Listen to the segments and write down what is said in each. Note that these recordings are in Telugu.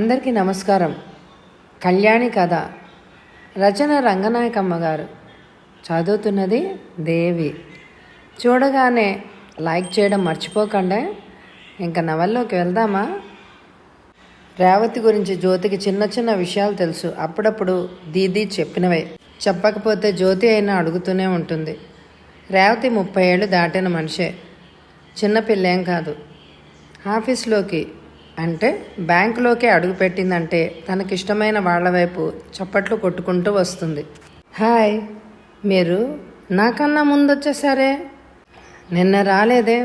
అందరికీ నమస్కారం. కళ్యాణి కథ రచన రంగనాయకమ్మ గారు, చదువుతున్నది దేవి. చూడగానే లైక్ చేయడం మర్చిపోకండి. ఇంకా నవల్లోకి వెళ్దామా? రేవతి గురించి జ్యోతికి చిన్న చిన్న విషయాలు తెలుసు. అప్పుడప్పుడు దీదీ చెప్పినవే, చెప్పకపోతే జ్యోతి అయినా అడుగుతూనే ఉంటుంది. రేవతి 30 ఏళ్ళు దాటిన మనిషే, చిన్నపిల్లేం కాదు. ఆఫీస్లోకి అంటే బ్యాంకులోకే అడుగుపెట్టిందంటే తనకిష్టమైన వాళ్ళ వైపు చప్పట్లు కొట్టుకుంటూ వస్తుంది. హాయ్, మీరు నాకన్నా ముందు వచ్చేసారే, నిన్న రాలేదే.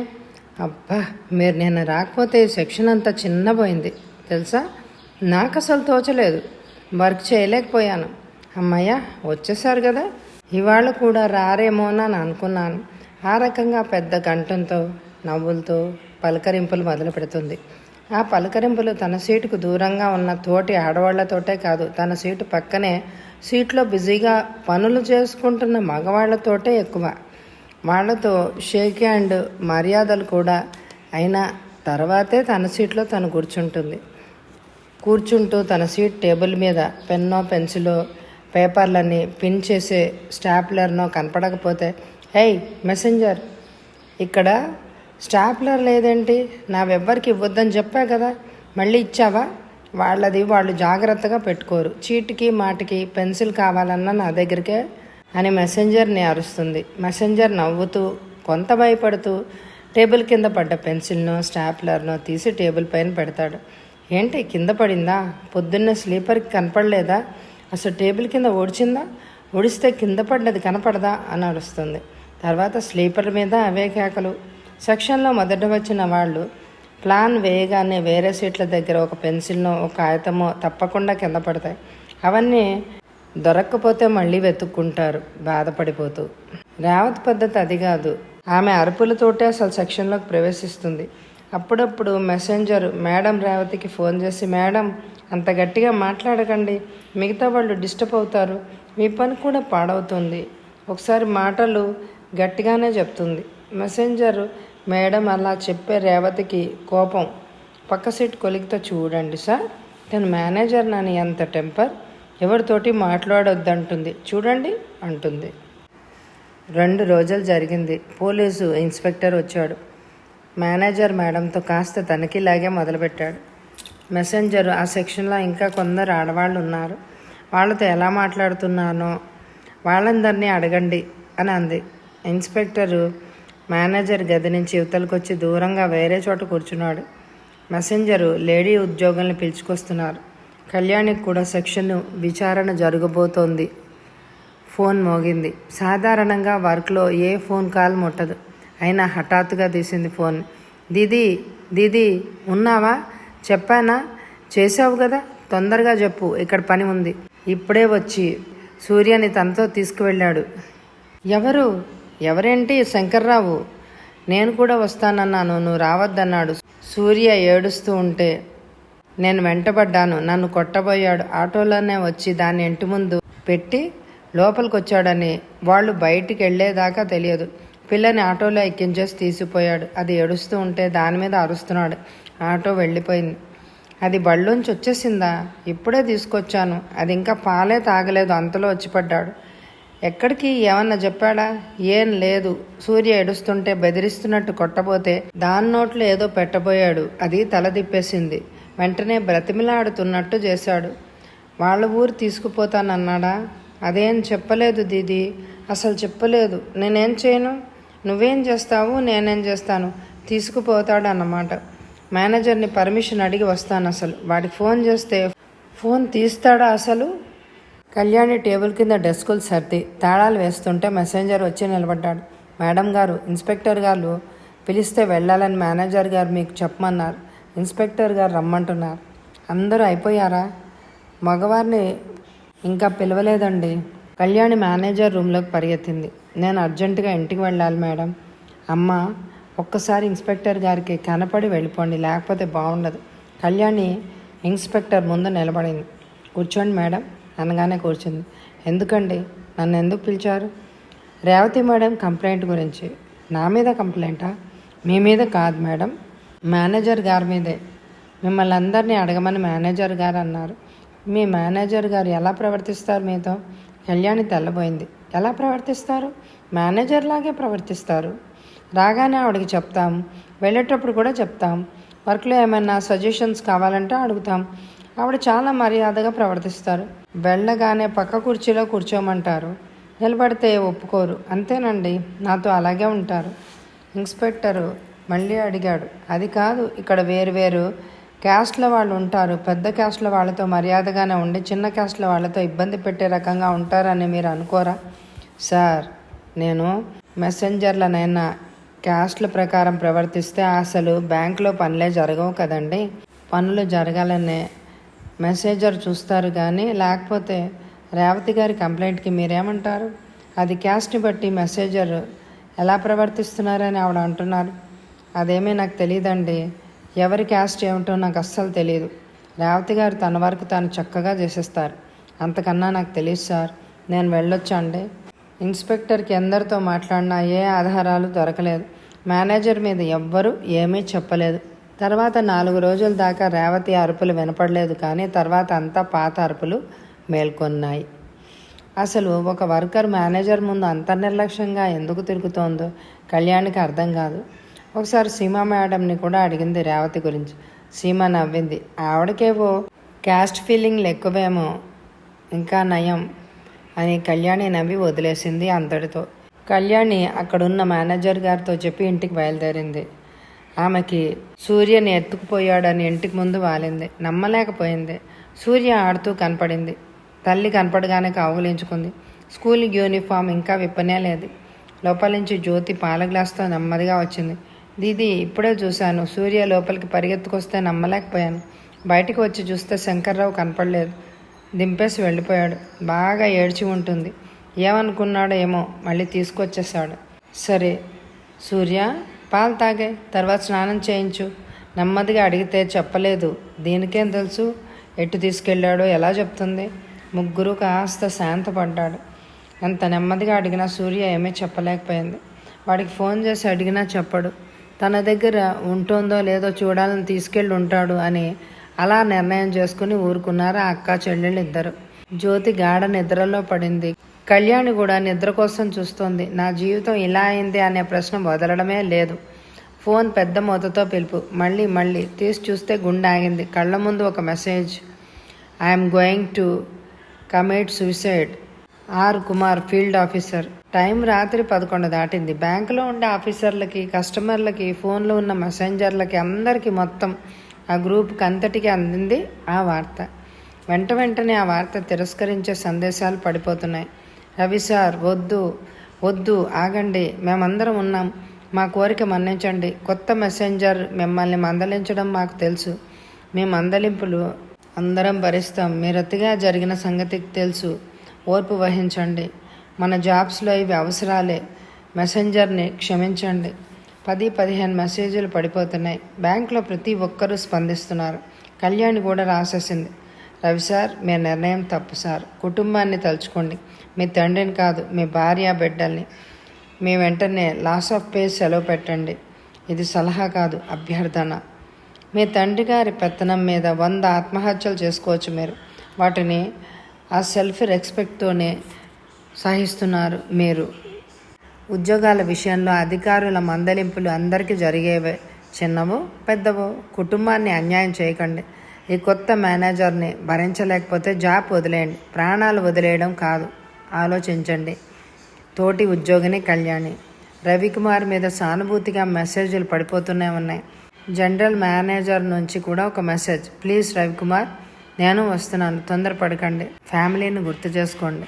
అబ్బా, మీరు నిన్న రాకపోతే సెక్షన్ అంతా చిన్నపోయింది తెలుసా. నాకు అసలు తోచలేదు, వర్క్ చేయలేకపోయాను. అమ్మయ్య, వచ్చేసారు కదా, ఇవాళ కూడా రారేమోనని అనుకున్నాను. ఆ రకంగా పెద్ద గంటంతో నవ్వులతో పలకరింపులు మొదలు పెడుతుంది. ఆ పలకరింపులు తన సీటుకు దూరంగా ఉన్న తోటి ఆడవాళ్లతోటే కాదు, తన సీటు పక్కనే సీట్లో బిజీగా పనులు చేసుకుంటున్న మగవాళ్లతోటే ఎక్కువ. వాళ్లతో షేక్ హ్యాండ్ మర్యాదలు కూడా అయినా తర్వాతే తన సీట్లో తను కూర్చుంటూ తన సీట్ టేబుల్ మీద పెన్నో పెన్సిలో పేపర్లన్నీ పిన్ చేసే స్టాప్లర్నో కనపడకపోతే, హే మెసెంజర్, ఇక్కడ స్టాప్లర్ లేదేంటి, నావెవ్వరికి ఇవ్వద్దని చెప్పా కదా, మళ్ళీ ఇచ్చావా? వాళ్ళది వాళ్ళు జాగ్రత్తగా పెట్టుకోరు. చీటికి మాటికి పెన్సిల్ కావాలన్నా నా దగ్గరికే అని మెసెంజర్ని అరుస్తుంది. మెసెంజర్ నవ్వుతూ కొంత భయపడుతూ టేబుల్ కింద పడ్డ పెన్సిల్నో స్టాప్లర్నో తీసి టేబుల్ పైన పెడతాడు. ఏంటి, కింద పడిందా? పొద్దున్న స్లీపర్కి కనపడలేదా? అసలు టేబుల్ కింద ఓడిచిందా? ఓడిస్తే కింద పడ్డది కనపడదా అని అరుస్తుంది. తర్వాత స్లీపర్ మీద అవే కేకలు. సెక్షన్లో మొదట వచ్చిన వాళ్ళు ప్లాన్ వేయగానే వేరే సీట్ల దగ్గర ఒక పెన్సిల్నో ఒక కాగితమో తప్పకుండా కింద పడతాయి. అవన్నీ దొరక్కపోతే మళ్ళీ వెతుక్కుంటారు బాధపడిపోతూ. రేవతి పద్ధతి అది కాదు. ఆమె అరుపులతోటే అసలు సెక్షన్లోకి ప్రవేశిస్తుంది. అప్పుడప్పుడు మెసెంజర్ మేడం రేవతికి ఫోన్ చేసి, మేడం అంత గట్టిగా మాట్లాడకండి, మిగతా వాళ్ళు డిస్టర్బ్ అవుతారు, మీ పని కూడా పాడవుతుంది. ఒకసారి మాటలు గట్టిగానే చెప్తుంది. మెసెంజర్ మేడం అలా చెప్పే రేవతికి కోపం. పక్క సీట్ కొలిగితో, చూడండి సార్, తను మేనేజర్ నని ఎంత టెంపర్, ఎవరితోటి మాట్లాడొద్దంటుంది చూడండి అంటుంది. 2 రోజులు జరిగింది. పోలీసు ఇన్స్పెక్టర్ వచ్చాడు. మేనేజర్ మేడంతో కాస్త తనిఖీలాగే మొదలుపెట్టాడు. మెసెంజర్ ఆ సెక్షన్లో ఇంకా కొందరు ఆడవాళ్ళు ఉన్నారు, వాళ్ళతో ఎలా మాట్లాడుతున్నానో వాళ్ళందరినీ అడగండి అని అంది. ఇన్స్పెక్టరు మేనేజర్ గది నుంచి యువతలకొచ్చి దూరంగా వేరే చోట కూర్చున్నాడు. Messenger lady ఉద్యోగుల్ని పిలుచుకొస్తున్నారు. కళ్యాణికి కూడా సెక్షన్ విచారణ జరగబోతోంది. ఫోన్ మోగింది. సాధారణంగా వర్క్లో ఏ ఫోన్ కాల్ ముట్టదు, అయినా హఠాత్తుగా తీసింది ఫోన్. దీదీ ఉన్నావా? చెప్పానా? చేసావు కదా, తొందరగా చెప్పు, ఇక్కడ పని ఉంది. ఇప్పుడే వచ్చి సూర్యని తనతో తీసుకువెళ్ళాడు. ఎవరేంటి? శంకర్రావు. నేను కూడా వస్తానన్నాను, నువ్వు రావద్దన్నాడు. సూర్య ఏడుస్తూ ఉంటే నేను వెంటబడ్డాను, నన్ను కొట్టబోయాడు. ఆటోలోనే వచ్చి దాన్ని ఇంటి ముందు పెట్టి లోపలికొచ్చాడని వాళ్ళు బయటికి వెళ్ళేదాకా తెలియదు. పిల్లని ఆటోలో ఎక్కించేసి తీసిపోయాడు. అది ఏడుస్తూ ఉంటే దాని మీద అరుస్తున్నాడు. ఆటో వెళ్ళిపోయింది. అది బళ్ళోంచి వచ్చేసిందా? ఇప్పుడే తీసుకొచ్చాను, అది ఇంకా పాలే తాగలేదు, అంతలో వచ్చి పడ్డాడు. ఎక్కడికి? ఏమన్నా చెప్పాడా? ఏం లేదు. సూర్య ఏడుస్తుంటే బెదిరిస్తున్నట్టు కొట్టబోతే దాని నోట్లో ఏదో పెట్టబోయాడు, అది తల తిప్పేసింది. వెంటనే బ్రతిమిలాడుతున్నట్టు చేశాడు. వాళ్ళ ఊరు తీసుకుపోతానన్నాడా? అదేం చెప్పలేదు దీదీ, అసలు చెప్పలేదు. నేనేం చేయను? నువ్వేం చేస్తావు, నేనేం చేస్తాను? తీసుకుపోతాడు అన్నమాట. మేనేజర్ని పర్మిషన్ అడిగి వస్తాను. అసలు వాడికి ఫోన్ చేస్తే ఫోన్ తీస్తాడా అసలు? కళ్యాణి టేబుల్ కింద డెస్కులు సర్ది తాళాలు వేస్తుంటే మెసెంజర్ వచ్చి నిలబడ్డాడు. మేడం గారు, ఇన్స్పెక్టర్ గారు పిలిస్తే వెళ్ళాలని మేనేజర్ గారు మీకు చెప్పమన్నారు. ఇన్స్పెక్టర్ గారు రమ్మంటున్నారు. అందరూ అయిపోయారా? మగవారిని ఇంకా పిలవలేదండి. కళ్యాణి మేనేజర్ రూమ్లోకి పరిగెత్తింది. నేను అర్జెంటుగా ఇంటికి వెళ్ళాలి మేడం. అమ్మ, ఒక్కసారి ఇన్స్పెక్టర్ గారికి కనపడి వెళ్ళిపోండి, లేకపోతే బాగుండదు. కళ్యాణి ఇన్స్పెక్టర్ ముందు నిలబడింది. కూర్చోండి మేడం అనగానే కూర్చుంది. ఎందుకండి? నన్ను ఎందుకు పిలిచారు? రేవతి మేడం కంప్లైంట్ గురించి. నా మీద కంప్లైంటా? మీ మీద కాదు మేడం, మేనేజర్ గారి మీదే. మిమ్మల్ని అందరినీ అడగమని మేనేజర్ గారు అన్నారు. మీ మేనేజర్ గారు ఎలా ప్రవర్తిస్తారు మీతో? కళ్యాణి తెల్లబోయింది. ఎలా ప్రవర్తిస్తారు? మేనేజర్ లాగే ప్రవర్తిస్తారు. రాగానే ఆవిడకి చెప్తాం, వెళ్ళేటప్పుడు కూడా చెప్తాం. వర్క్లో ఏమైనా సజెషన్స్ కావాలంటే అడుగుతాం. ఆవిడ చాలా మర్యాదగా ప్రవర్తిస్తారు. వెళ్ళగానే పక్క కుర్చీలో కూర్చోమంటారు, నిలబడితే ఒప్పుకోరు. అంతేనండి, నాతో అలాగే ఉంటారు. ఇన్స్పెక్టరు మళ్ళీ అడిగాడు. అది కాదు, ఇక్కడ వేరు వేరు క్యాస్ట్ల వాళ్ళు ఉంటారు. పెద్ద క్యాస్ట్ల వాళ్ళతో మర్యాదగానే ఉండి చిన్న క్యాస్ట్ల వాళ్ళతో ఇబ్బంది పెట్టే రకంగా ఉంటారని మీరు అనుకోరా? సార్, నేను మెసెంజర్లనైనా క్యాస్ట్ల ప్రకారం ప్రవర్తిస్తే అసలు బ్యాంకులో పనులే జరగవు కదండి. పనులు జరగాలనే మెసేజర్ చూస్తారు కానీ లేకపోతే రేవతి గారి కంప్లైంట్కి మీరేమంటారు? అది క్యాస్ట్ని బట్టి మెసేజర్ ఎలా ప్రవర్తిస్తున్నారని ఆవిడ అంటున్నారు. అదేమీ నాకు తెలియదండి. ఎవరి క్యాస్ట్ ఏమిటో నాకు అస్సలు తెలియదు. రేవతి గారు తన వరకు తాను చక్కగా చేసేస్తారు. అంతకన్నా నాకు తెలియదు సార్. నేను వెళ్ళొచ్చా అండి? ఇన్స్పెక్టర్కి ఎందరితో మాట్లాడినా ఏ ఆధారాలు దొరకలేదు. మేనేజర్ మీద ఎవ్వరూ ఏమీ చెప్పలేదు. తర్వాత 4 రోజుల దాకా రేవతి అరుపులు వినపడలేదు. కానీ తర్వాత అంతా పాత అరుపులు మేల్కొన్నాయి. అసలు ఒక వర్కర్ మేనేజర్ ముందు అంత నిర్లక్ష్యంగా ఎందుకు తిరుగుతోందో కళ్యాణికి అర్థం కాదు. ఒకసారి సీమా మేడంని కూడా అడిగింది రేవతి గురించి. సీమ నవ్వింది. ఆవిడకేవో క్యాస్ట్ ఫీలింగ్లు ఎక్కువేమో, ఇంకా నయం అని కళ్యాణి నవ్వి వదిలేసింది. అంతటితో కళ్యాణి అక్కడున్న మేనేజర్ గారితో చెప్పి ఇంటికి బయలుదేరింది. ఆమెకి సూర్యని ఎత్తుకుపోయాడని ఇంటికి ముందు వాలింది. నమ్మలేకపోయింది. సూర్య ఆడుతూ కనపడింది. తల్లి కనపడగానే కౌగిలించుకుంది. స్కూల్ యూనిఫామ్ ఇంకా విప్పనే లేదు. లోపల నుంచి జ్యోతి పాల గ్లాస్తో నెమ్మదిగా వచ్చింది. దీది, ఇప్పుడే చూశాను. సూర్య లోపలికి పరిగెత్తుకొస్తే నమ్మలేకపోయాను. బయటికి వచ్చి చూస్తే శంకర్రావు కనపడలేదు. దింపేసి వెళ్ళిపోయాడు. బాగా ఏడ్చి ఉంటుంది. ఏమనుకున్నాడో ఏమో, మళ్ళీ తీసుకొచ్చేసాడు. సరే సూర్య, పాలు తాగే, తర్వాత స్నానం చేయించు. నెమ్మదిగా అడిగితే చెప్పలేదు. దీనికేం తెలుసు? ఎటు తీసుకెళ్ళాడో ఎలా చెప్తుంది? ముగ్గురు కాస్త శాంతపడ్డాడు. ఎంత నెమ్మదిగా అడిగినా సూర్య ఏమీ చెప్పలేకపోయింది. వాడికి ఫోన్ చేసి అడిగినా చెప్పడు. తన దగ్గర ఉంటుందో లేదో చూడాలని తీసుకెళ్ళి ఉంటాడు అని అలా నిర్ణయం చేసుకుని ఊరుకున్నారు ఆ అక్క చెల్లెళ్ళు ఇద్దరు. జ్యోతి గాఢ నిద్రలో పడింది. కళ్యాణి కూడా నిద్ర కోసం చూస్తోంది. నా జీవితం ఇలా అయింది అనే ప్రశ్న వదలడమే లేదు. ఫోన్ పెద్ద మూతతో పిలుపు. మళ్ళీ తీసి చూస్తే గుండె ఆగింది. కళ్ళ ముందు ఒక message. I'm going to commit suicide. R Kumar, field officer. Time రాత్రి 11 దాటింది. బ్యాంకులో ఉండే ఆఫీసర్లకి, కస్టమర్లకి, ఫోన్లో ఉన్న మెసెంజర్లకి, అందరికీ మొత్తం ఆ గ్రూప్కి అంతటికి అందింది ఆ వార్త. వెంటనే ఆ వార్త తిరస్కరించే సందేశాలు పడిపోతున్నాయి. రవి సార్, వద్దు, ఆగండి, మేమందరం ఉన్నాం, మా కోరిక మన్నించండి. కొత్త మెసెంజర్ మిమ్మల్ని మందలించడం మాకు తెలుసు. మీ మందలింపులు అందరం భరిస్తాం. మీరతిగా జరిగిన సంగతికి తెలుసు. ఓర్పు వహించండి. మన జాబ్స్లో ఇవి అవసరాలే. మెసెంజర్ని క్షమించండి. 10-15 మెసేజ్లు పడిపోతున్నాయి. బ్యాంకులో ప్రతి ఒక్కరూ స్పందిస్తున్నారు. కళ్యాణి కూడా రాసేసింది. రవి సార్, మీ నిర్ణయం తప్పు సార్. కుటుంబాన్ని తలుచుకోండి. మీ తండ్రిని కాదు, మీ భార్య బిడ్డల్ని. మీ వెంటనే లాస్ ఆఫ్ పే సెలవు పెట్టండి. ఇది సలహా కాదు, అభ్యర్థన. మీ తండ్రి గారి పెత్తనం మీద 100 ఆత్మహత్యలు చేసుకోవచ్చు మీరు. వాటిని ఆ సెల్ఫ్ రెస్పెక్ట్తోనే సహిస్తున్నారు మీరు. ఉద్యోగాల విషయంలో అధికారుల మందలింపులు అందరికీ జరిగేవే, చిన్నవో పెద్దవో. కుటుంబాన్ని అన్యాయం చేయకండి. ఈ కొత్త మేనేజర్ని భరించలేకపోతే జాబ్ వదిలేయండి. ప్రాణాలు వదిలేయడం కాదు, ఆలోచించండి. తోటి ఉద్యోగిని కళ్యాణి. రవికుమార్ మీద సానుభూతిగా మెసేజ్లు పడిపోతూనే ఉన్నాయి. జనరల్ మేనేజర్ నుంచి కూడా ఒక మెసేజ్. ప్లీజ్ రవికుమార్, నేను వస్తున్నాను, తొందరపడకండి, ఫ్యామిలీని గుర్తు చేసుకోండి.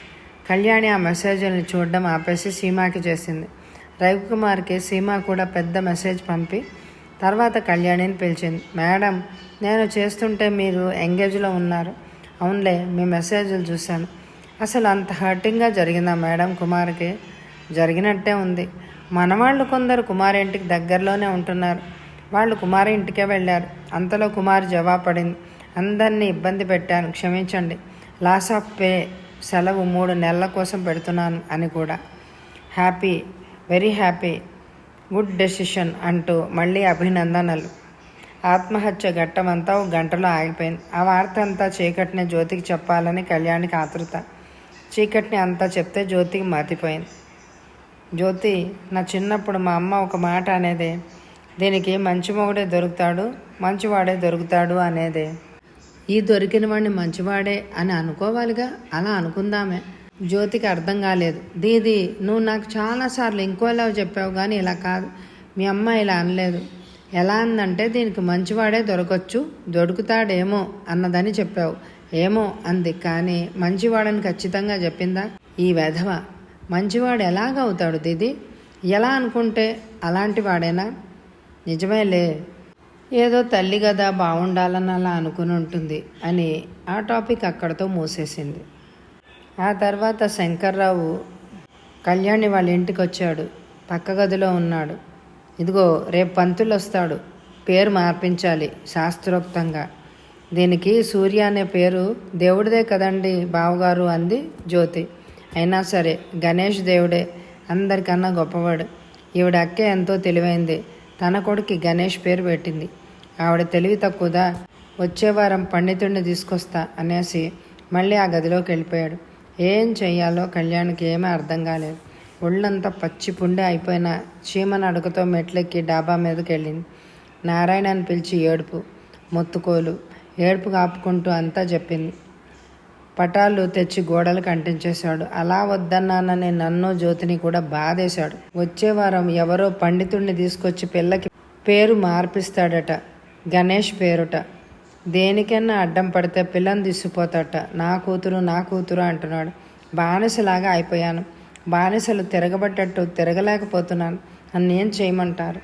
కళ్యాణి ఆ మెసేజ్ని చూడడం ఆపేసి సీమాకి చేసింది. రవికుమార్కి సీమా కూడా పెద్ద మెసేజ్ పంపి తర్వాత కళ్యాణిని పిలిచింది. మేడం, నేను చేస్తుంటే మీరు ఎంగేజ్లో ఉన్నారు. అవునులే, మీ మెసేజ్లు చూశాను. అసలు అంత హర్టింగ్గా జరిగిందా మేడం? కుమార్కి జరిగినట్టే ఉంది. మనవాళ్ళు కొందరు కుమార్ ఇంటికి దగ్గరలోనే ఉంటున్నారు. వాళ్ళు కుమార్ ఇంటికే వెళ్ళారు. అంతలో కుమార్ జవాబు పడింది. అందరినీ ఇబ్బంది పెట్టాను, క్షమించండి. లాస్ ఆఫ్ పే సెలవు 3 నెలల కోసం పెడుతున్నాను అని కూడా. Happy, very happy, good decision అంటూ మళ్ళీ అభినందనలు. ఆత్మహత్య ఘట్టమంతా ఒక గంటలో ఆగిపోయింది. ఆ వార్త అంతా చీకటిని జ్యోతికి చెప్పాలని కళ్యాణికి ఆతృత. చీకటిని అంతా చెప్తే జ్యోతికి మతిపోయింది. జ్యోతి, నా చిన్నప్పుడు మా అమ్మ ఒక మాట అనేదే, దీనికి మంచి మొగుడే దొరుకుతాడు, మంచివాడే దొరుకుతాడు అనేదే. ఈ దొరికిన వాడిని మంచివాడే అని అనుకోవాలిగా, అలా అనుకుందామే. జ్యోతికి అర్థం కాలేదు. దీది, నువ్వు నాకు చాలాసార్లు ఇంకోలా చెప్పావు కానీ ఇలా కాదు. మీ అమ్మ ఇలా అనలేదు. ఎలా అందంటే దీనికి మంచివాడే దొరకచ్చు, దొరుకుతాడేమో అన్నదని చెప్పావు. ఏమో అంది, కానీ మంచివాడని ఖచ్చితంగా చెప్పిందా? ఈ వెధవ మంచివాడు ఎలాగవుతాడు దీది? ఎలా అనుకుంటే అలాంటి వాడేనా? నిజమేలే, ఏదో తల్లి కదా బాగుండాలని అలా అనుకుని ఉంటుంది అని ఆ టాపిక్ అక్కడితో మూసేసింది. ఆ తర్వాత శంకర్రావు కళ్యాణి వాళ్ళ ఇంటికి వచ్చాడు. పక్క గదిలో ఉన్నాడు. ఇదిగో రేపు పంతులు వస్తాడు, పేరు మార్పించాలి శాస్త్రోక్తంగా. దీనికి సూర్య అనే పేరు దేవుడిదే కదండి బావగారు అంది జ్యోతి. అయినా సరే గణేష్ దేవుడే, అందరికన్నా గొప్పవాడు. ఈవిడ అక్కే ఎంతో తెలివైంది, తన కొడుకు గణేష్ పేరు పెట్టింది. ఆవిడ తెలివి తక్కువదా? వచ్చే వారం పండితుడిని తీసుకొస్తా అనేసి మళ్ళీ ఆ గదిలోకి వెళ్ళిపోయాడు. ఏం చెయ్యాలో కళ్యాణ్కి ఏమీ అర్థం కాలేదు. ఒళ్ళంతా పచ్చి పుండె అయిపోయిన చీమన అడుగుతో మెట్లెక్కి డాబా మీదకి వెళ్ళింది. నారాయణని పిలిచి ఏడుపు మొత్తుకోలు, ఏడుపు కాపుకుంటూ అంతా చెప్పింది. పటాలు తెచ్చి గోడలకు అంటించేశాడు. అలా వద్దన్నానని నన్ను జ్యోతిని కూడా బాధేశాడు. వచ్చే వారం ఎవరో పండితుడిని తీసుకొచ్చి పిల్లకి పేరు మార్పిస్తాడట, గణేష్ పేరుట. దేనికన్నా అడ్డం పడితే పిల్లని తీసిపోతాడట. నా కూతురు అంటున్నాడు. బానిసలాగా అయిపోయాను. బానిసలు తిరగబడ్డట్టు తిరగలేకపోతున్నాను. నన్నేం చేయమంటారు?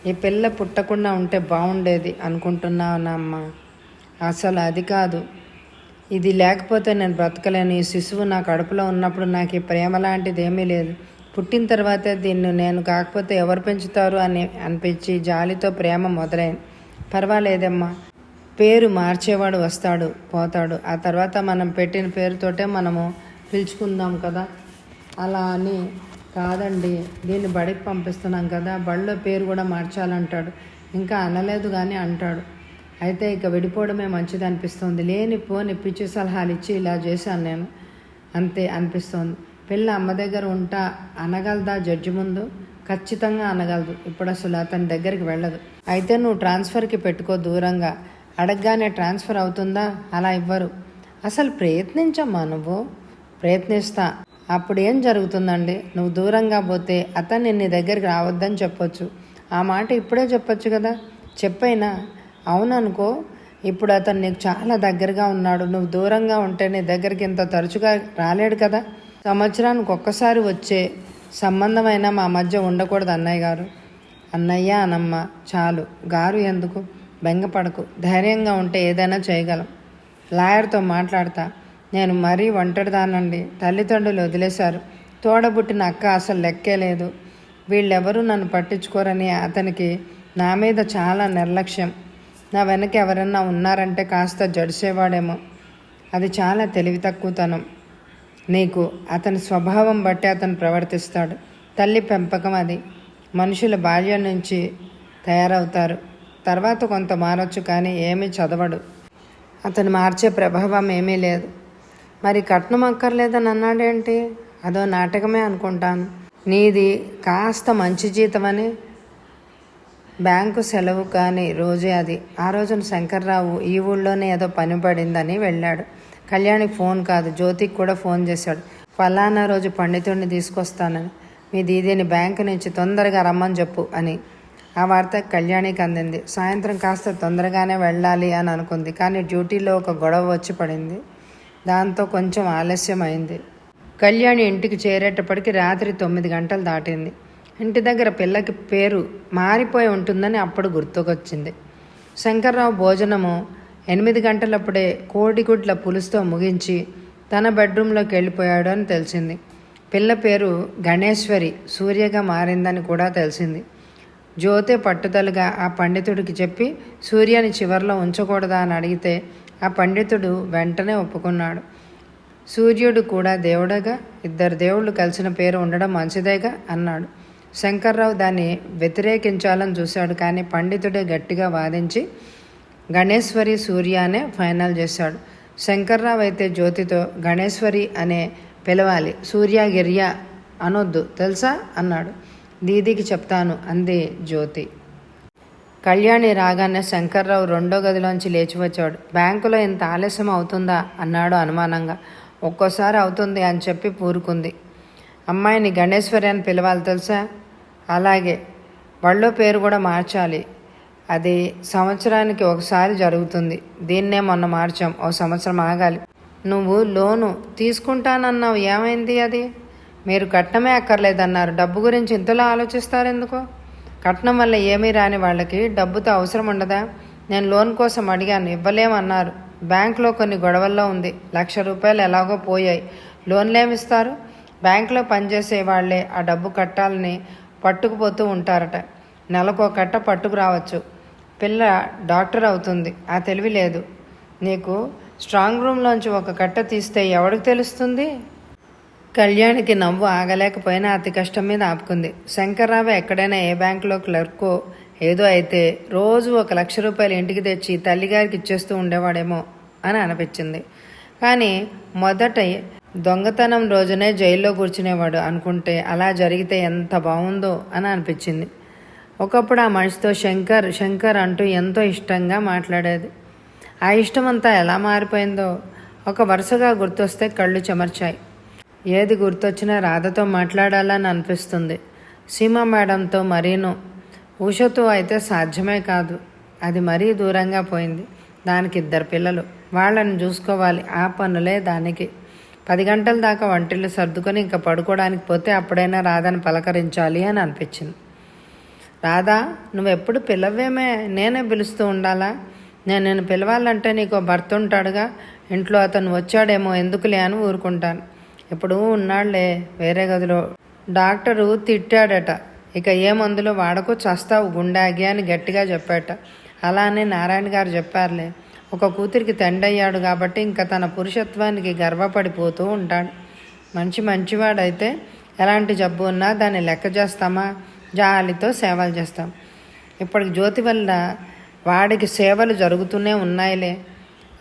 ఈ పిల్ల పుట్టకుండా ఉంటే బాగుండేది అనుకుంటున్నానమ్మా. అసలు అది కాదు, ఇది లేకపోతే నేను బ్రతకలేను. ఈ శిశువు నా కడుపులో ఉన్నప్పుడు నాకు ఈ ప్రేమ లాంటిది ఏమీ లేదు. పుట్టిన తర్వాతే దీన్ని నేను కాకపోతే ఎవరు పెంచుతారు అని అనిపించి జాలితో ప్రేమ మొదలైంది. పర్వాలేదమ్మా, పేరు మార్చేవాడు వస్తాడు పోతాడు. ఆ తర్వాత మనం పెట్టిన పేరుతోటే మనము పిలుచుకుందాం కదా. అలా అని కాదండి, దీన్ని బడికి పంపిస్తున్నాం కదా, బడిలో పేరు కూడా మార్చాలంటాడు. ఇంకా అనలేదు కానీ అంటాడు. అయితే ఇక విడిపోవడమే మంచిది అనిపిస్తుంది. లేనిపోని పిచ్చి సలహాలు ఇచ్చి ఇలా చేశాను నేను, అంతే అనిపిస్తోంది. పిల్ల అమ్మ దగ్గర ఉంటా అనగలదా జడ్జి ముందు? ఖచ్చితంగా అనగలదు. ఇప్పుడు అసలు అతని దగ్గరికి వెళ్ళదు. అయితే నువ్వు ట్రాన్స్ఫర్కి పెట్టుకో దూరంగా. అడగగానే ట్రాన్స్ఫర్ అవుతుందా? అలా ఇవ్వరు. అసలు ప్రయత్నించమ్మా నువ్వు. ప్రయత్నిస్తా. అప్పుడు ఏం జరుగుతుందండి? నువ్వు దూరంగా పోతే అతన్ని నీ దగ్గరికి రావద్దని చెప్పొచ్చు. ఆ మాట ఇప్పుడే చెప్పొచ్చు కదా. చెప్పైనా అవుననుకో, ఇప్పుడు అతను నీకు చాలా దగ్గరగా ఉన్నాడు. నువ్వు దూరంగా ఉంటే నీ దగ్గరికి ఇంత తరచుగా రాలేడు కదా. సంవత్సరానికి ఒక్కసారి వచ్చే సంబంధమైనా మా మధ్య ఉండకూడదు అన్నయ్య గారు. అన్నయ్య అనమ్మ చాలు, గారు ఎందుకు? బెంగపడకు. ధైర్యంగా ఉంటే ఏదైనా చేయగలం. లాయర్తో మాట్లాడతా. నేను మరీ ఒంటరిదానండి. తల్లిదండ్రులు వదిలేశారు. తోడబుట్టిన అక్క అసలు లెక్కే లేదు. వీళ్ళెవరూ నన్ను పట్టించుకోరని అతనికి నా మీద చాలా నిర్లక్ష్యం. నా వెనక ఎవరన్నా ఉన్నారంటే కాస్త జడిసేవాడేమో. అది చాలా తెలివి తక్కువతనం. నీకు అతని స్వభావం బట్టి అతను ప్రవర్తిస్తాడు. తల్లి పెంపకం అది. మనుషుల బాల్యం నుంచి తయారవుతారు. తర్వాత కొంత మారొచ్చు, కానీ ఏమీ చదవడు. అతను మార్చే ప్రభావం ఏమీ లేదు. మరి కట్నం అక్కర్లేదని అన్నాడేంటి? అదో నాటకమే అనుకుంటాను. నీది కాస్త మంచి జీతమని బ్యాంకు సెలవు కానీ రోజే అది. ఆ రోజున శంకర్రావు ఈ ఊళ్ళోనే ఏదో పని పడిందని వెళ్ళాడు. కళ్యాణికి ఫోన్ కాదు, జ్యోతికి కూడా ఫోన్ చేశాడు. ఫలానా రోజు పండితుడిని తీసుకొస్తానని, మీ దీదీని బ్యాంకు నుంచి తొందరగా రమ్మని చెప్పు అని. ఆ వార్త కళ్యాణికి అందింది. సాయంత్రం కాస్త తొందరగానే వెళ్ళాలి అని అనుకుంది, కానీ డ్యూటీలో ఒక గొడవ వచ్చి పడింది. దాంతో కొంచెం ఆలస్యం అయింది. కళ్యాణి ఇంటికి చేరేటప్పటికి రాత్రి 9 గంటలు దాటింది. ఇంటి దగ్గర పిల్లకి పేరు మారిపోయి ఉంటుందని అప్పుడు గుర్తుకొచ్చింది. శంకర్రావు భోజనము 8 గంటలప్పుడే కోడిగుడ్ల పులుసుతో ముగించి తన బెడ్రూమ్లోకి వెళ్ళిపోయాడు అని తెలిసింది. పిల్ల పేరు గణేశ్వరి సూర్యగా మారిందని కూడా తెలిసింది. జ్యోతి పట్టుదలగా ఆ పండితుడికి చెప్పి సూర్యని చివర్లో ఉంచకూడదా అని అడిగితే ఆ పండితుడు వెంటనే ఒప్పుకున్నాడు. సూర్యుడు కూడా దేవుడగా, ఇద్దరు దేవుళ్ళు కలిసిన పేరు ఉండడం మంచిదేగా అన్నాడు. శంకర్రావు దాన్ని వ్యతిరేకించాలని చూశాడు. కానీ పండితుడే గట్టిగా వాదించి గణేశ్వరి సూర్య అనే ఫైనల్ చేశాడు. శంకర్రావు అయితే జ్యోతితో గణేశ్వరి అనే పిలవాలి, సూర్య గిర్య అనొద్దు తెలుసా అన్నాడు. దీదీకి చెప్తాను అంది జ్యోతి. కళ్యాణి రాగానే శంకర్రావు రెండో గదిలోంచి లేచి వచ్చాడు. బ్యాంకులో ఇంత ఆలస్యం అవుతుందా అన్నాడు అనుమానంగా. ఒక్కోసారి అవుతుంది అని చెప్పి పూరుకుంది. అమ్మాయిని గణేశ్వరి అని పిలవాలి తెలుసా? అలాగే, వాళ్ళో పేరు కూడా మార్చాలి. అది సంవత్సరానికి ఒకసారి జరుగుతుంది. దీన్నే మొన్న మార్చాం, ఓ సంవత్సరం ఆగాలి. నువ్వు లోను తీసుకుంటానన్నావు, ఏమైంది అది? మీరు కట్నమే అక్కర్లేదన్నారు, డబ్బు గురించి ఇంతలో ఆలోచిస్తారు ఎందుకో? కట్నం వల్ల ఏమీ రాని వాళ్ళకి డబ్బుతో అవసరం ఉండదా? నేను లోన్ కోసం అడిగాను, ఇవ్వలేమన్నారు. బ్యాంకులో కొన్ని గొడవల్లో ఉంది, ₹1,00,000 ఎలాగో పోయాయి. లోన్లేమిస్తారు? బ్యాంకులో పనిచేసే వాళ్లే ఆ డబ్బు కట్టాలని పట్టుకుపోతూ ఉంటారట. నెలకో కట్ట పట్టుకు రావచ్చు. పిల్ల డాక్టర్ అవుతుంది, ఆ తెలివి లేదు నీకు. స్ట్రాంగ్ రూమ్లోంచి ఒక కట్ట తీస్తే ఎవరికి తెలుస్తుంది? కళ్యాణికి నవ్వు ఆగలేకపోయినా అతి కష్టం మీద ఆపుకుంది. శంకర్రావు ఎక్కడైనా ఏ బ్యాంకులో క్లర్కో ఏదో అయితే రోజు ₹1,00,000 ఇంటికి తెచ్చి తల్లిగారికి ఇచ్చేస్తూ ఉండేవాడేమో అని అనిపించింది. కానీ మొదట దొంగతనం రోజునే జైల్లో కూర్చునేవాడు అనుకుంటే అలా జరిగితే ఎంత బాగుందో అని అనిపించింది. ఒకప్పుడు ఆ మనిషితో శంకర్ శంకర్ అంటూ ఎంతో ఇష్టంగా మాట్లాడేది. ఆ ఇష్టమంతా ఎలా మారిపోయిందో. ఒక వరుసగా గుర్తొస్తే కళ్ళు చెమర్చాయి. ఏది గుర్తొచ్చినా రాధతో మాట్లాడాలని అనిపిస్తుంది. సీమా మేడంతో మరీను. ఉషతో అయితే సాధ్యమే కాదు, అది మరీ దూరంగా పోయింది. దానికి 2 పిల్లలు, వాళ్ళని చూసుకోవాలి. ఆ పనులే దానికి. 10 గంటల దాకా వంటిల్లు సర్దుకొని ఇంకా పడుకోవడానికి పోతే అప్పుడైనా రాధని పలకరించాలి అని అనిపించింది. రాధా, నువ్వెప్పుడు పిలవేమే, నేనే పిలుస్తూ ఉండాలా? నేను పిలవాలంటే నీకు భర్త ఉంటాడుగా, ఇంట్లో అతను వచ్చాడేమో ఎందుకులే అని ఊరుకుంటాను. ఇప్పుడు ఉన్నాళ్లే వేరే గదిలో. డాక్టరు తిట్టాడట, ఇక ఏ మందులు వాడకు, చస్తావు గుండాగి అని గట్టిగా చెప్పాట. అలానే నారాయణ గారు చెప్పారులే. ఒక కూతురికి తండ్రయ్యాడు కాబట్టి ఇంకా తన పురుషత్వానికి గర్వపడిపోతూ ఉంటాడు. మంచివాడైతే ఎలాంటి జబ్బు ఉన్నా దాన్ని లెక్క చేస్తామా? జాలితో సేవలు చేస్తాం. ఇప్పటికి జ్యోతి వల్ల వాడికి సేవలు జరుగుతూనే ఉన్నాయిలే.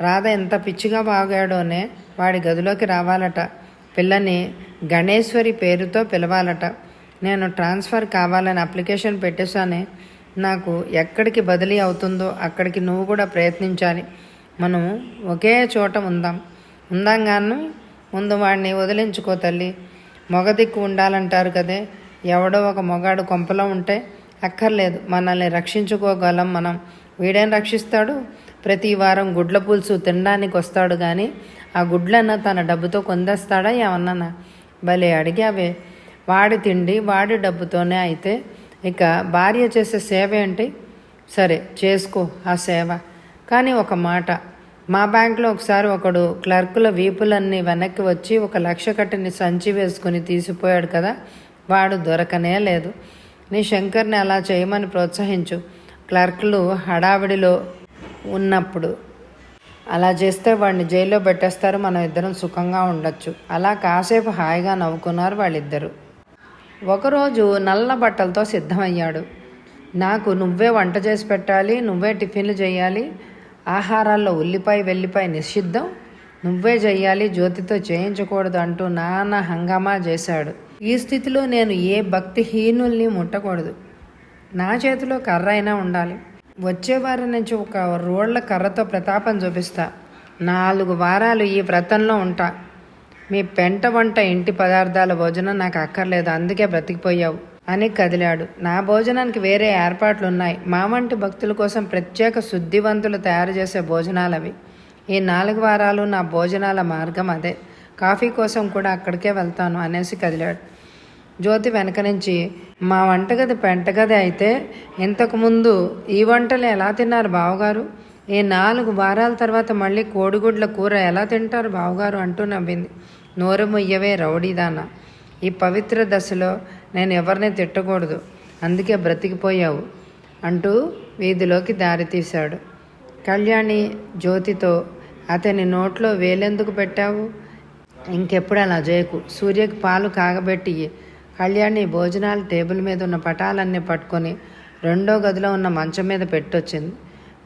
రాధ ఎంత పిచ్చిగా బాగాడోనే. వాడి గదిలోకి రావాలట, పిల్లని గణేశ్వరి పేరుతో పిలవాలట. నేను ట్రాన్స్ఫర్ కావాలని అప్లికేషన్ పెట్టేశానే. నాకు ఎక్కడికి బదిలీ అవుతుందో అక్కడికి నువ్వు కూడా ప్రయత్నించాలి. మనం ఒకే చోట ఉందాం గాను ముందు వాడిని వదిలించుకో తల్లి. మొగదిక్కు ఉండాలంటారు కదే, ఎవడో ఒక మొగాడు కొంపలో ఉంటే అక్కర్లేదు, మనల్ని రక్షించుకోగలం మనం. వీడేం రక్షిస్తాడు? ప్రతి వారం గుడ్ల పులుసు తినడానికి వస్తాడు కానీ ఆ గుడ్లన్న తన డబ్బుతో కొందేస్తాడా ఏమన్నానా? భలే అడిగావే. వాడి తిండి వాడి డబ్బుతోనే అయితే ఇక భార్య చేసే సేవ ఏంటి? సరే చేసుకో ఆ సేవ. కానీ ఒక మాట, మా బ్యాంకులో ఒకసారి ఒకడు క్లర్కుల వీపులన్నీ వెనక్కి వచ్చి ₹1,00,000 కట్టిని సంచి వేసుకుని తీసిపోయాడు కదా, వాడు దొరకనే లేదు. నీ శంకర్ని అలా చేయమని ప్రోత్సహించు. క్లర్కులు హడావిడిలో ఉన్నప్పుడు అలా చేస్తే వాడిని జైల్లో పెట్టేస్తారు, మనం ఇద్దరం సుఖంగా ఉండొచ్చు. అలా కాసేపు హాయిగా నవ్వుకున్నారు వాళ్ళిద్దరూ. ఒకరోజు నల్ల బట్టలతో సిద్ధమయ్యాడు. నాకు నువ్వే వంట చేసి పెట్టాలి, నువ్వే టిఫిన్లు చేయాలి, ఆహారాల్లో ఉల్లిపాయ వెల్లిపాయ నిషిద్ధం, నువ్వే చెయ్యాలి, జ్యోతితో చేయించకూడదు అంటూ నానా హంగామా చేశాడు. ఈ స్థితిలో నేను ఏ భక్తిహీనుల్ని ముట్టకూడదు. నా చేతిలో కర్ర అయినా ఉండాలి. వచ్చే వారం నుంచి ఒక రోళ్ల కర్రతో ప్రతాపం చూపిస్తా. 4 వారాలు ఈ వ్రతంలో ఉంటా. మీ పెంట వంట ఇంటి పదార్థాల భోజనం నాకు అక్కర్లేదు, అందుకే బ్రతికిపోయావు అని కదిలాడు. నా భోజనానికి వేరే ఏర్పాట్లున్నాయి. మా వంటి భక్తుల కోసం ప్రత్యేక శుద్ధివంతులు తయారు చేసే భోజనాలవి. ఈ 4 వారాలు నా భోజనాల మార్గం అదే. కాఫీ కోసం కూడా అక్కడికే వెళ్తాను అనేసి కదిలాడు. జ్యోతి వెనక నుంచి, మా వంటగది పెంటగది అయితే ఇంతకుముందు ఈ వంటలు ఎలా తిన్నారు బావగారు? ఈ 4 వారాల తర్వాత మళ్ళీ కోడిగుడ్ల కూర ఎలా తింటారు బావగారు అంటూ నవ్వింది. నోరు ముయ్యవే రౌడీదానా, ఈ పవిత్ర దశలో నేను ఎవరిని తిట్టకూడదు, అందుకే బ్రతికిపోయావు అంటూ వీధిలోకి దారి తీశాడు. కళ్యాణి జ్యోతితో, అతని నోట్లో వేలెందుకు పెట్టావు? ఇంకెప్పుడు అలా చేయకు. సూర్యకి పాలు కాగబెట్టి కళ్యాణి భోజనాలు టేబుల్ మీద ఉన్న పటాలన్నీ పట్టుకొని రెండో గదిలో ఉన్న మంచం మీద పెట్టొచ్చింది.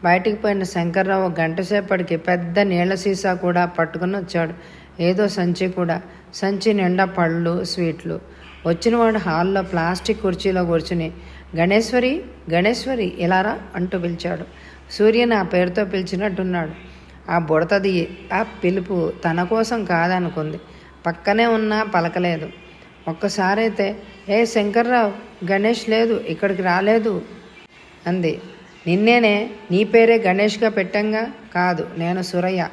బయటికి పోయిన శంకర్రావు గంట సేపటికి పెద్ద నీళ్ల సీసా కూడా పట్టుకుని వచ్చాడు. ఏదో సంచి కూడా. సంచి నిండా పళ్ళు, స్వీట్లు. వచ్చినవాడు హాల్లో ప్లాస్టిక్ కుర్చీలో కూర్చుని గణేశ్వరి గణేశ్వరి ఇలారా అంటూ పిలిచాడు. సూర్యని ఆ పేరుతో పిలిచినట్టున్నాడు. ఆ బుడతది ఆ పిలుపు తన కోసం కాదనుకుంది. పక్కనే ఉన్నా పలకలేదు. ఒక్కసారైతే ఏ శంకర్రావు, గణేష్ లేదు, ఇక్కడికి రాలేదు అంది. నిన్నేనే, నీ పేరే గణేష్గా పెట్టంగా. కాదు, నేను సురయ్య.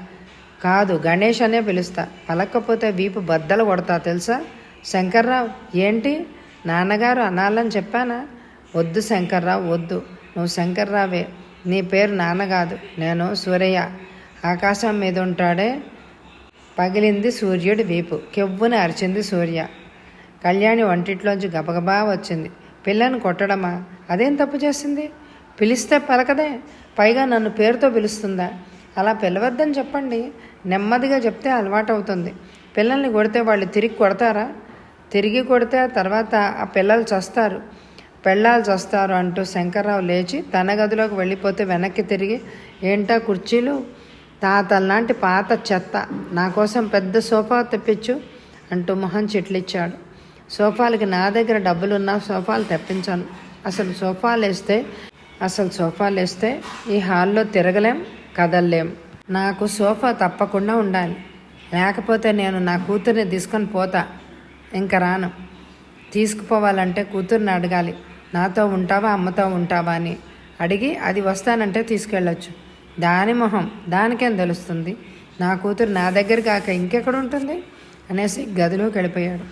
కాదు, గణేష్ అనే పిలుస్తా. పలక్కపోతే వీపు బద్దలు కొడతా తెలుసా. శంకర్రావు ఏంటి, నాన్నగారు అనాలని చెప్పానా? వద్దు శంకర్రావు, వద్దు. నువ్వు శంకర్రావే, నీ పేరు నాన్న కాదు. నేను సూరయ్య. ఆకాశం మీద ఉంటాడే. పగిలింది సూర్యుడి వీపు. కెవ్వున అరిచింది సూర్య. కళ్యాణి వంటిట్లోంచి గబగబా వచ్చింది. పిల్లని కొట్టడమా? అదేం తప్పు చేసింది? పిలిస్తే పలకదే, పైగా నన్ను పేరుతో పిలుస్తుందా? అలా పిలవద్దని చెప్పండి. నెమ్మదిగా చెప్తే అలవాటు అవుతుంది. పిల్లల్ని కొడితే వాళ్ళు తిరిగి కొడతారా? తిరిగి కొడితే తర్వాత ఆ పిల్లలు చస్తారు, పెళ్ళాలు చస్తారు అంటూ శంకర్రావు లేచి తన గదిలోకి వెళ్ళిపోతే వెనక్కి తిరిగి, ఏంటా కుర్చీలు, తాతల్లాంటి పాత చెత్త, నా కోసం పెద్ద సోఫా తెప్పించు అంటూ మొహం చిట్లిచ్చాడు. సోఫాలకి నా దగ్గర డబ్బులున్నా సోఫాలు తెప్పించాను. అసలు సోఫాలు వేస్తే ఈ హాల్లో తిరగలేం, కదల్లేం. నాకు సోఫా తప్పకుండా ఉండాలి. లేకపోతే నేను నా కూతుర్ని తీసుకొని పోతా. ఇంక రాను. తీసుకుపోవాలంటే కూతుర్ని అడగాలి. నాతో ఉంటావా, అమ్మతో ఉంటావా అని అడిగి అది వస్తానంటే తీసుకెళ్ళొచ్చు. దాని మొహం దానికేం తెలుస్తుంది? నా కూతురు నా దగ్గర కాక ఇంకెక్కడ ఉంటుంది అనేసి గదిలోకి వెళ్ళిపోయాడు.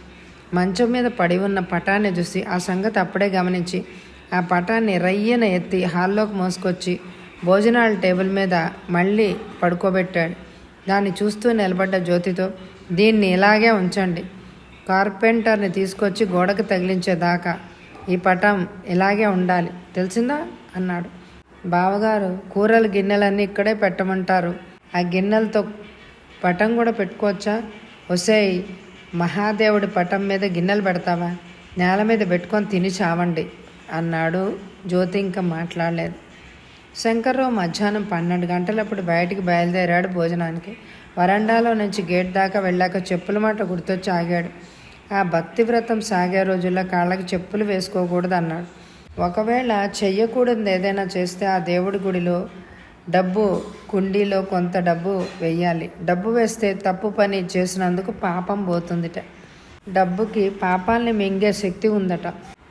మంచం మీద పడి ఉన్న పటాన్ని చూసి ఆ సంగతి అప్పుడే గమనించి ఆ పటాన్ని రయ్యన ఎత్తి హాల్లోకి మోసుకొచ్చి భోజనాల టేబుల్ మీద మళ్ళీ పడుకోబెట్టాడు. దాన్ని చూస్తూ నిలబడ్డ జ్యోతితో, దీన్ని ఇలాగే ఉంచండి, కార్పెంటర్ని తీసుకొచ్చి గోడకు తగిలించేదాకా ఈ పటం ఇలాగే ఉండాలి, తెలిసిందా అన్నాడు. బావగారు కూరల గిన్నెలన్నీ ఇక్కడే పెట్టమంటారు. ఆ గిన్నెలతో పటం కూడా పెట్టుకోవచ్చా? ఒసేయ్, మహాదేవుడి పటం మీద గిన్నెలు పెడతావా? నేల మీద పెట్టుకొని తిని చావండి అన్నాడు. జ్యోతి ఇంకా మాట్లాడలేదు. శంకర్రావు మధ్యాహ్నం 12 గంటలప్పుడు బయటికి బయలుదేరాడు భోజనానికి. వరండాలో నుంచి గేట్ దాకా వెళ్ళాక చెప్పుల మాట గుర్తొచ్చి ఆగాడు. ఆ భక్తి వ్రతం సాగే రోజుల్లో కాళ్ళకి చెప్పులు వేసుకోకూడదు అన్నాడు. ఒకవేళ చెయ్యకూడదు ఏదైనా చేస్తే ఆ దేవుడి గుడిలో డబ్బు కుండీలో కొంత డబ్బు వెయ్యాలి. డబ్బు వేస్తే తప్పు పని చేసినందుకు పాపం పోతుందిట. డబ్బుకి పాపాలని మింగే శక్తి ఉందట.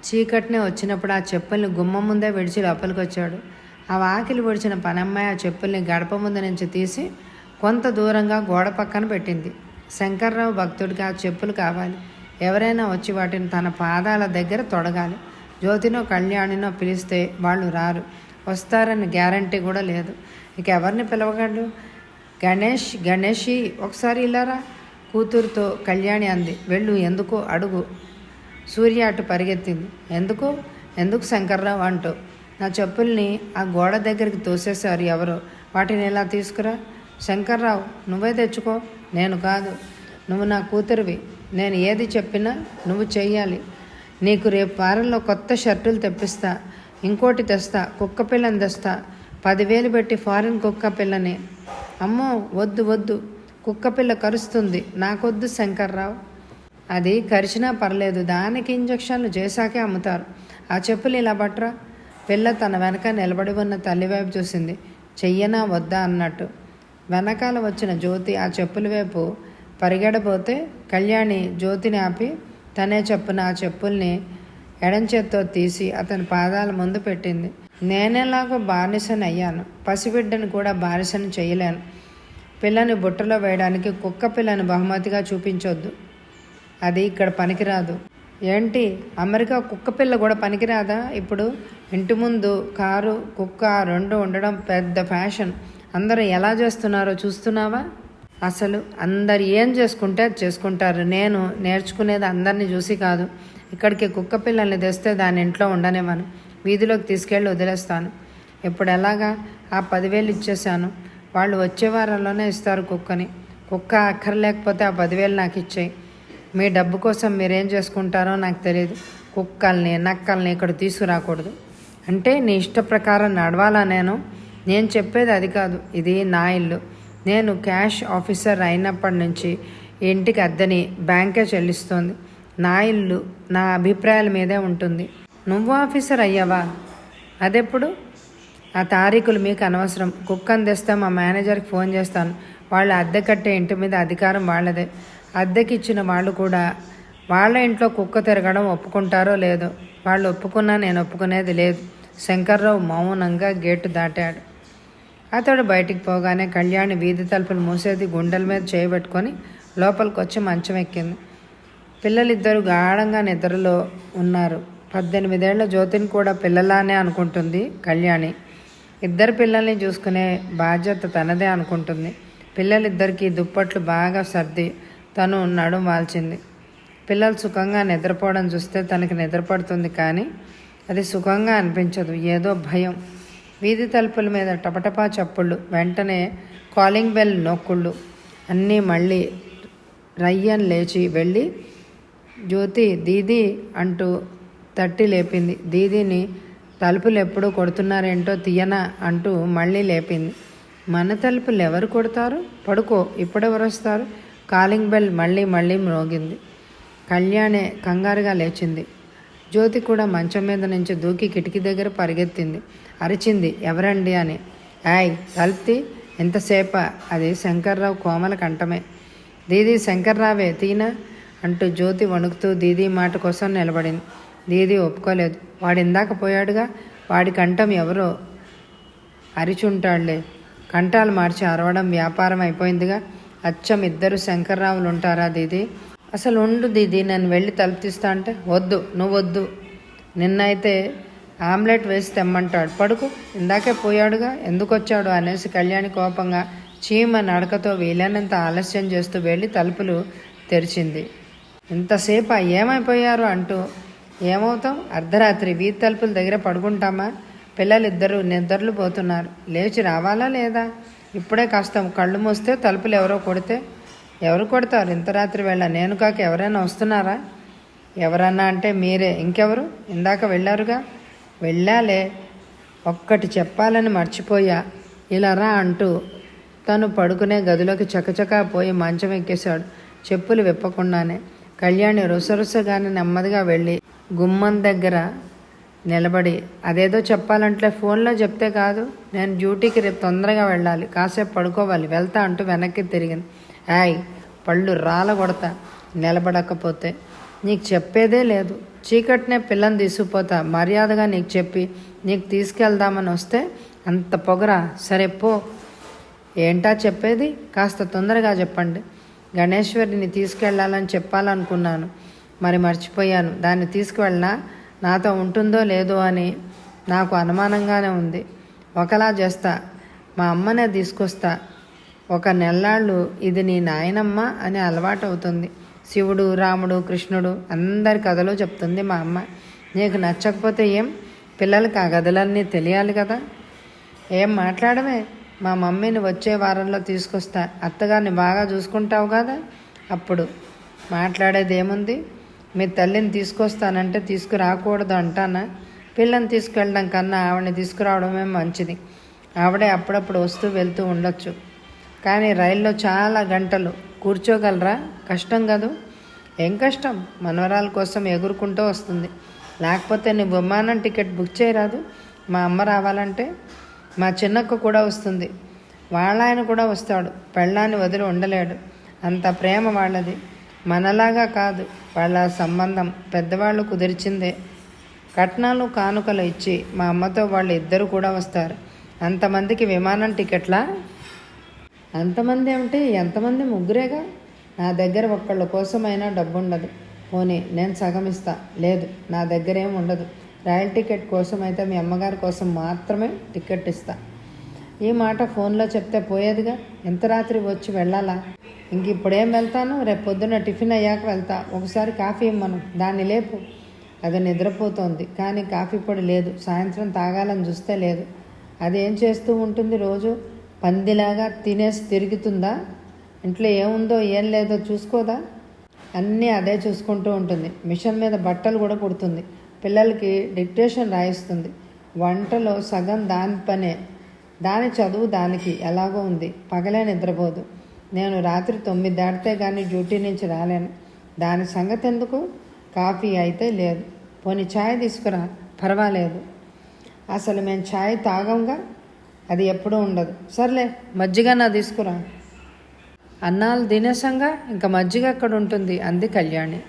చీకటినే వచ్చినప్పుడు ఆ చెప్పుల్ని గుమ్మం ముందే విడిచి లోపలికి వచ్చాడు. ఆ వాకిలి విడిచిన పనమ్మాయి ఆ చెప్పుల్ని గడప ముందు నుంచి తీసి కొంత దూరంగా గోడ పక్కన పెట్టింది. శంకర్రావు భక్తుడికి ఆ చెప్పులు కావాలి. ఎవరైనా వచ్చి వాటిని తన పాదాల దగ్గర తొడగాలి. జ్యోతినో కళ్యాణినో పిలిస్తే వాళ్ళు రారు. వస్తారని గ్యారంటీ కూడా లేదు. ఇక ఎవరిని పిలవగలడు? గణేషి ఒకసారి ఇలారా కూతురుతో కళ్యాణి అంది. వెళ్ళు, ఎందుకో అడుగు. సూర్య అటు పరిగెత్తింది. ఎందుకు శంకర్రావు అంటూ. నా చెప్పుల్ని ఆ గోడ దగ్గరికి తోసేశారు ఎవరో, వాటిని ఎలా తీసుకురా? శంకర్రావు, నువ్వే తెచ్చుకో. నేను కాదు, నువ్వు నా కూతురివి. నేను ఏది చెప్పినా నువ్వు చెయ్యాలి. నీకు రేపు వారంలో కొత్త షర్టులు తెప్పిస్తా, ఇంకోటి తెస్తా, కుక్క పిల్లని తెస్తా. 10,000 పెట్టి ఫారిన్ కుక్క పిల్లని. అమ్మో, వద్దు, కుక్క పిల్ల కరుస్తుంది, నాకొద్దు శంకర్రావు. అది కరిచినా పర్లేదు, దానికి ఇంజక్షన్లు చేశాకే అమ్ముతారు. ఆ చెప్పులు ఇలా పట్రా. పిల్ల తన వెనక నిలబడి ఉన్న తల్లివైపు చూసింది. చెయ్యనా వద్దా అన్నట్టు. వెనకాల వచ్చిన జ్యోతి ఆ చెప్పుల వైపు పరిగెడబోతే కళ్యాణి జ్యోతిని ఆపి తనే చెప్పున ఆ చెప్పుల్ని ఎడంచేత్తో తీసి అతని పాదాల ముందు పెట్టింది. నేనేలాగో బానిసని అయ్యాను, పసిబిడ్డని కూడా బానిసని చేయలేను. పిల్లని బుట్టలో వేయడానికి కుక్క పిల్లని బహుమతిగా చూపించొద్దు, అది ఇక్కడ పనికిరాదు. ఏంటి, అమెరికా కుక్క పిల్ల కూడా పనికిరాదా? ఇప్పుడు ఇంటి ముందు కారు కుక్క 2 ఉండడం పెద్ద ఫ్యాషన్. అందరూ ఎలా చేస్తున్నారో చూస్తున్నావా? అసలు అందరు ఏం చేసుకుంటే అది చేసుకుంటారు. నేను నేర్చుకునేది అందరినీ చూసి కాదు. ఇక్కడికి కుక్క పిల్లల్ని తెస్తే దాని ఇంట్లో ఉండనివ్వను, వీధిలోకి తీసుకెళ్ళి వదిలేస్తాను. ఇప్పుడు ఎలాగా? ఆ 10,000 ఇచ్చేశాను, వాళ్ళు వచ్చే వారంలోనే ఇస్తారు కుక్కని. కుక్క అక్కర్లేకపోతే ఆ 10,000 నాకు ఇచ్చేయి. మీ డబ్బు కోసం మీరేం చేసుకుంటారో నాకు తెలియదు. కుక్కల్ని నక్కల్ని ఇక్కడ తీసుకురాకూడదు. అంటే నీ ఇష్ట ప్రకారం నడవాలా? నేను చెప్పేది అది కాదు. ఇది నా ఇల్లు. నేను క్యాష్ ఆఫీసర్ అయినప్పటి నుంచి ఇంటికి అద్దెని బ్యాంకే చెల్లిస్తోంది. నా ఇల్లు నా అభిప్రాయాల మీదే ఉంటుంది. నువ్వు ఆఫీసర్ అయ్యావా? అదెప్పుడు? ఆ తారీఖులు మీకు అనవసరం. కుక్కను తెస్తే మా మేనేజర్కి ఫోన్ చేస్తాను. వాళ్ళు అద్దె కట్టే ఇంటి మీద అధికారం వాళ్ళదే. అద్దెకి ఇచ్చిన వాళ్ళు కూడా వాళ్ళ ఇంట్లో కుక్క తిరగడం ఒప్పుకుంటారో లేదో. వాళ్ళు ఒప్పుకున్నా నేను ఒప్పుకునేది లేదు. శంకర్రావు మౌనంగా గేటు దాటాడు. అతడు బయటికి పోగానే కళ్యాణి వీధి తలుపులు మూసేది గుండెల మీద చేయబెట్టుకొని లోపలికి వచ్చి మంచం ఎక్కింది. పిల్లలిద్దరూ గాఢంగా నిద్రలో ఉన్నారు. 18 ఏళ్ల జ్యోతిని కూడా పిల్లలానే అనుకుంటుంది కళ్యాణి. ఇద్దరు పిల్లల్ని చూసుకునే బాధ్యత తనదే అనుకుంటుంది. పిల్లలిద్దరికీ దుప్పట్లు బాగా సర్ది తను నడుం వాల్చింది. పిల్లలు సుఖంగా నిద్రపోవడం చూస్తే తనకి నిద్రపడుతుంది, కానీ అది సుఖంగా అనిపించదు. ఏదో భయం. వీధి తలుపుల మీద టపటపా చప్పుళ్ళు, వెంటనే కాలింగ్ బెల్ నొక్కుళ్ళు. అన్నీ మళ్ళీ రయ్యన్ లేచి వెళ్ళి జ్యోతి దీదీ అంటూ తట్టి లేపింది. దీదీని తలుపులు ఎప్పుడు కొడుతున్నారేంటో తీయనా అంటూ మళ్ళీ లేపింది. మన తలుపులు ఎవరు కొడతారు? పడుకో, ఇప్పుడెవరు వస్తారు? కాలింగ్ బెల్ మళ్ళీ మళ్ళీ మ్రోగింది. కళ్యాణే కంగారుగా లేచింది. జ్యోతి కూడా మంచం మీద నుంచి దూకి కిటికీ దగ్గర పరిగెత్తింది. అరిచింది, ఎవరండి అని. యాయ్ తలుపుతి, ఎంతసేపా? అది శంకర్రావు కోమల కంఠమే. దీదీ శంకర్రావే, తీనా అంటూ జ్యోతి వణుకుతూ దీదీ మాట కోసం నిలబడింది. దీదీ ఒప్పుకోలేదు. వాడు ఇందాక పోయాడుగా, వాడి కంఠం ఎవరో అరిచుంటాడులే. కంఠాలు మార్చి అరవడం వ్యాపారం అయిపోయిందిగా. అచ్చం ఇద్దరు శంకర్రావులు ఉంటారా దీదీ? అసలు ఉండు దీదీ, నేను వెళ్ళి తలుపు తీస్తా అంటే వద్దు, నువ్వు వద్దు. నిన్నైతే ఆమ్లెట్ వేసి తెమ్మంటాడు. పడుకు, ఇందాకే పోయాడుగా, ఎందుకు వచ్చాడు అనేసి కళ్యాణి కోపంగా చీమ నడకతో వీలైనంత ఆలస్యం చేస్తూ వెళ్ళి తలుపులు తెరిచింది. ఇంతసేపు ఏమైపోయారు అంటూ. ఏమవుతాం, అర్ధరాత్రి వీధి తలుపుల దగ్గర పడుకుంటామా? పిల్లలిద్దరూ నిద్రలు పోతున్నారు. లేచి రావాలా లేదా? ఇప్పుడే కాస్త కళ్ళు మూస్తే తలుపులు ఎవరో కొడితే? ఎవరు కొడతారు ఇంత రాత్రి వేళ? నేను కాక ఎవరైనా వస్తున్నారా? ఎవరన్నా అంటే మీరే, ఇంకెవరు? ఇందాక వెళ్ళారుగా. వెళ్ళాలే, ఒక్కటి చెప్పాలని మర్చిపోయా. ఇలా రా అంటూ తను పడుకునే గదిలోకి చకచకా పోయి మంచం ఎక్కేశాడు, చెప్పులు విప్పకుండానే. కళ్యాణి రుసరుసగానే నెమ్మదిగా వెళ్ళి గుమ్మం దగ్గర నిలబడి, అదేదో చెప్పాలంటే ఫోన్లో చెప్తే కాదు, నేను డ్యూటీకి రేపు తొందరగా వెళ్ళాలి, కాసేపు పడుకోవాలి, వెళ్తా అంటూ వెనక్కి తిరిగింది. యాయ్ పళ్ళు రాల కొడతా నిలబడకపోతే. నీకు చెప్పేదే లేదు. చీకటినే పిల్లని తీసుకుపోతా. మర్యాదగా నీకు చెప్పి నీకు తీసుకెళ్దామని వస్తే అంత పొగరా? సరే పో. ఏంటా చెప్పేది? కాస్త తొందరగా చెప్పండి. గణేశ్వరిని తీసుకెళ్లాలని చెప్పాలనుకున్నాను, మరి మర్చిపోయాను. దాన్ని తీసుకువెళ్ళినా నాతో ఉంటుందో లేదో అని నాకు అనుమానంగానే ఉంది. ఒకలా చేస్తా, మా అమ్మనే తీసుకొస్తా. ఒక నెల్లాళ్ళు ఇది నీ నాయనమ్మ అని అలవాటు అవుతుంది. శివుడు, రాముడు, కృష్ణుడు అందరి కథలు చెప్తుంది మా అమ్మ. నీకు నచ్చకపోతే ఏం? పిల్లలకి ఆ కథలన్నీ తెలియాలి కదా. ఏం మాట్లాడమే? మా మమ్మీని వచ్చే వారంలో తీసుకొస్తా. అత్తగారిని బాగా చూసుకుంటావు కదా. అప్పుడు మాట్లాడేది ఏముంది? మీ తల్లిని తీసుకొస్తానంటే తీసుకురాకూడదు అంటానా? పిల్లని తీసుకెళ్ళడం కన్నా ఆవిడని తీసుకురావడమే మంచిది. ఆవిడే అప్పుడప్పుడు వస్తూ వెళ్తూ ఉండొచ్చు. కానీ రైల్లో చాలా గంటలు కూర్చోగలరా? కష్టం కదూ. ఏం కష్టం? మనవరాల కోసం ఎగురుకుంటూ వస్తుంది. లేకపోతే నీ విమానం టికెట్ బుక్ చేయరాదు? మా అమ్మ రావాలంటే. మా చిన్నక్క కూడా వస్తుంది. వాళ్ళ ఆయన కూడా వస్తాడు. పెళ్ళాన్ని వదిలి ఉండలేడు. అంత ప్రేమ వాళ్ళది. మనలాగా కాదు వాళ్ళ సంబంధం. పెద్దవాళ్ళు కుదిర్చిందే. కట్నాలు కానుకలు ఇచ్చి మా అమ్మతో వాళ్ళు ఇద్దరు కూడా వస్తారు. అంతమందికి విమానం టికెట్లా? అంతమంది అంటే ఎంతమంది? ముగ్గురేగా. నా దగ్గర ఒక్కళ్ళ కోసమైనా డబ్బుండదు. పోనీ నేను సగం ఇస్తా. లేదు, నా దగ్గర ఏం ఉండదు. రైల్ టికెట్ కోసం అయితే మీ అమ్మగారి కోసం మాత్రమే టికెట్ ఇస్తా. ఈ మాట ఫోన్లో చెప్తే పోయేదిగా. ఎంత రాత్రి వచ్చి వెళ్ళాలా? ఇంక ఇప్పుడేం వెళ్తాను? రేపు పొద్దున్న టిఫిన్ అయ్యాక వెళ్తా. ఒకసారి కాఫీ ఇమ్మను. దాన్ని లేపు. అది నిద్రపోతోంది, కానీ కాఫీ పొడి లేదు. సాయంత్రం తాగాలని చూస్తే లేదు. అది ఏం చేస్తూ ఉంటుంది రోజు? పందిలాగా తినేసి తిరుగుతుందా? ఇంట్లో ఏముందో ఏం లేదో చూసుకోదా? అన్నీ అదే చూసుకుంటూ ఉంటుంది. మిషన్ మీద బట్టలు కూడా కుడుతుంది. పిల్లలకి డిక్టేషన్ రాయిస్తుంది. వంటలో సగం దాని పనే. దాని చదువు దానికి ఎలాగో ఉంది. పగలే నిద్రపోదు. నేను రాత్రి 9 దాటితే కానీ డ్యూటీ నుంచి రాలేను. దాని సంగతి ఎందుకు? కాఫీ అయితే లేదు. పోనీ ఛాయ్ తీసుకురా, పర్వాలేదు. అసలు మేము ఛాయ్ తాగంగా, అది ఎప్పుడూ ఉండదు. సర్లే మజ్జిగ నా తీసుకురా. అన్నాలు తినేసంగా ఇంకా మజ్జిగ అక్కడ ఉంటుంది అంది కళ్యాణి.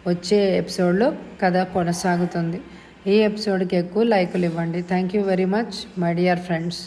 వచ్చే ఎపిసోడ్లో కథ కొనసాగుతుంది. ఈ ఎపిసోడ్కి ఎక్కువ లైకులు ఇవ్వండి. Thank you very much my dear friends.